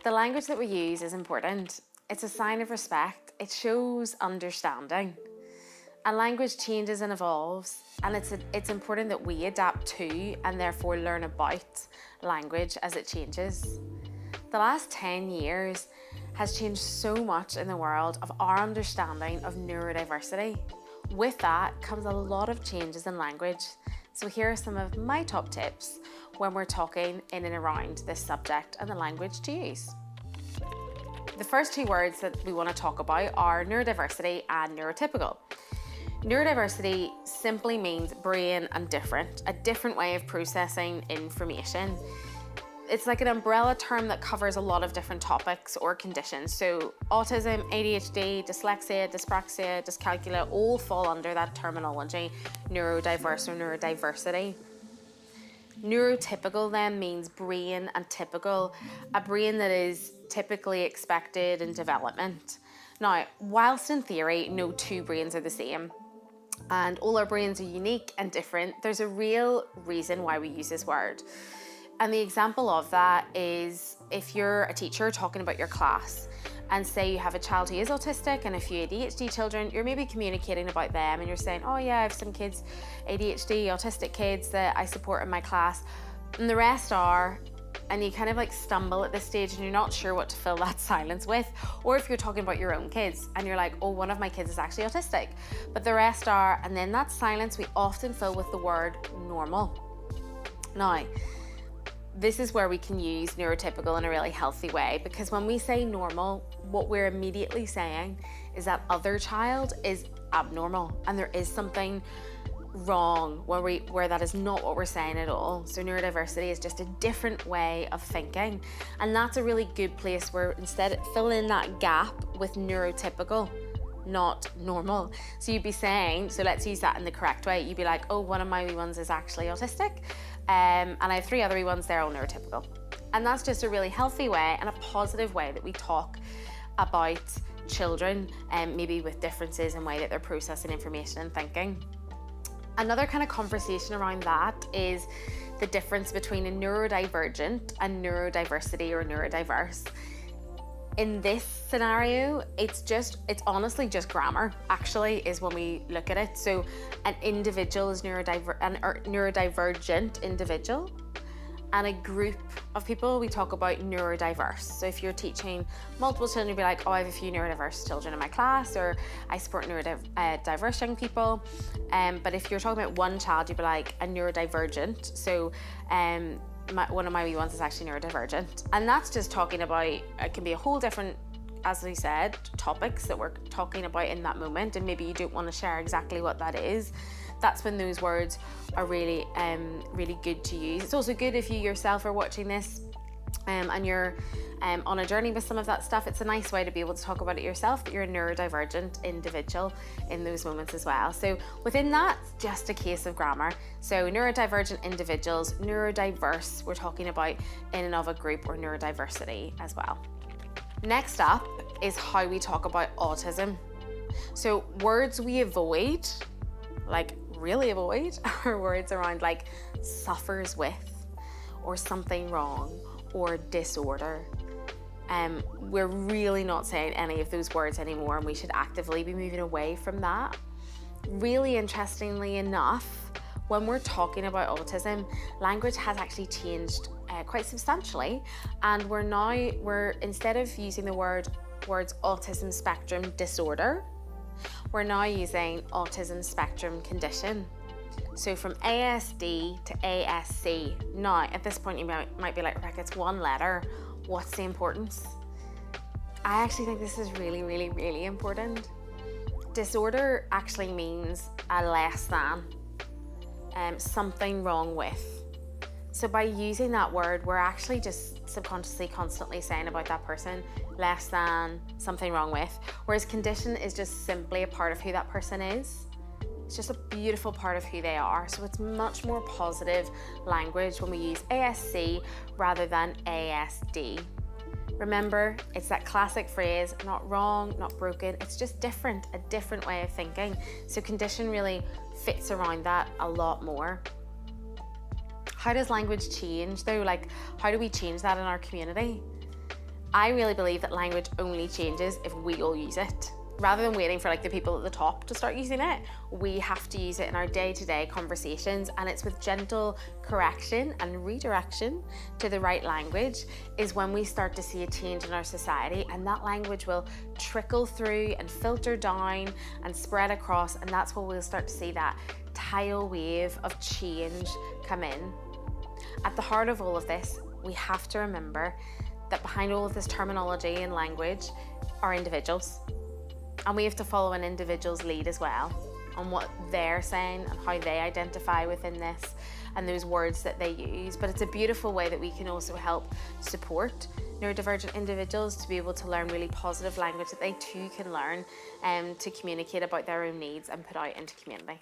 The language that we use is important. It's a sign of respect. It shows understanding. And language changes and evolves, and it's important that we adapt to and therefore learn about language as it changes. The last 10 years has changed so much in the world of our understanding of neurodiversity. With that comes a lot of changes in language. So here are some of my top tips when we're talking in and around this subject and the language to use. The first two words that we want to talk about are neurodiversity and neurotypical. Neurodiversity simply means brain and different, a different way of processing information. It's like an umbrella term that covers a lot of different topics or conditions. So autism, ADHD, dyslexia, dyspraxia, dyscalculia all fall under that terminology, neurodiverse or neurodiversity. Neurotypical then means brain and typical, a brain that is typically expected in development. Now, whilst in theory, no two brains are the same, and all our brains are unique and different, there's a real reason why we use this word. And the example of that is if you're a teacher talking about your class and say you have a child who is autistic and a few ADHD children, you're maybe communicating about them and you're saying, oh yeah, I have some kids, ADHD, autistic kids that I support in my class, and the rest are, and you kind of like stumble at this stage and you're not sure what to fill that silence with. Or if you're talking about your own kids and you're like, oh, one of my kids is actually autistic, but the rest are, and then that silence we often fill with the word normal. Now, this is where we can use neurotypical in a really healthy way, because when we say normal, what we're immediately saying is that other child is abnormal and there is something wrong where that is not what we're saying at all. So neurodiversity is just a different way of thinking, and that's a really good place where instead fill in that gap with neurotypical, not normal. So you'd be saying, so let's use that in the correct way. You'd be like, oh, one of my wee ones is actually autistic, and I have 3 other wee ones, they're all neurotypical. And that's just a really healthy way and a positive way that we talk about children, maybe with differences in the way that they're processing information and thinking. Another kind of conversation around that is the difference between a neurodivergent and neurodiversity or neurodiverse. In this scenario, it's honestly just grammar, actually, is when we look at it. So an individual is neurodivergent individual, and a group of people, we talk about neurodiverse. So if you're teaching multiple children, you'll be like, oh, I have a few neurodiverse children in my class, or I support neurodiverse young people. But if you're talking about one child, you'd be like a neurodivergent. So one of my wee ones is actually neurodivergent. And that's just talking about, it can be a whole different, as we said, topics that we're talking about in that moment, and maybe you don't want to share exactly what that is. That's when those words are really, really good to use. It's also good if you yourself are watching this and you're on a journey with some of that stuff. It's a nice way to be able to talk about it yourself, that you're a neurodivergent individual in those moments as well. So within that, just a case of grammar. So neurodivergent individuals, neurodiverse, we're talking about in and of a group, or neurodiversity as well. Next up is how we talk about autism. So words we avoid, like really avoid, are words around like suffers with, or something wrong, or disorder. We're really not saying any of those words anymore, and we should actively be moving away from that. Really interestingly enough, when we're talking about autism, language has actually changed quite substantially, and we're instead of using the words autism spectrum disorder, we're now using autism spectrum condition. So from ASD to ASC. Now, at this point, you might be like, Rebecca, it's one letter. What's the importance? I actually think this is really, really, really important. Disorder actually means a less than, something wrong with. So by using that word, we're actually just subconsciously constantly saying about that person, less than, something wrong with. Whereas condition is just simply a part of who that person is. It's just a beautiful part of who they are. So it's much more positive language when we use ASC rather than ASD. Remember, it's that classic phrase, not wrong, not broken, it's just different, a different way of thinking. So condition really fits around that a lot more. How does language change though? Like, how do we change that in our community? I really believe that language only changes if we all use it. Rather than waiting for like the people at the top to start using it, we have to use it in our day-to-day conversations, and it's with gentle correction and redirection to the right language is when we start to see a change in our society, and that language will trickle through and filter down and spread across, and that's where we'll start to see that tidal wave of change come in. At the heart of all of this, we have to remember that behind all of this terminology and language are individuals. And we have to follow an individual's lead as well on what they're saying and how they identify within this and those words that they use. But it's a beautiful way that we can also help support neurodivergent individuals to be able to learn really positive language that they too can learn to communicate about their own needs and put out into community.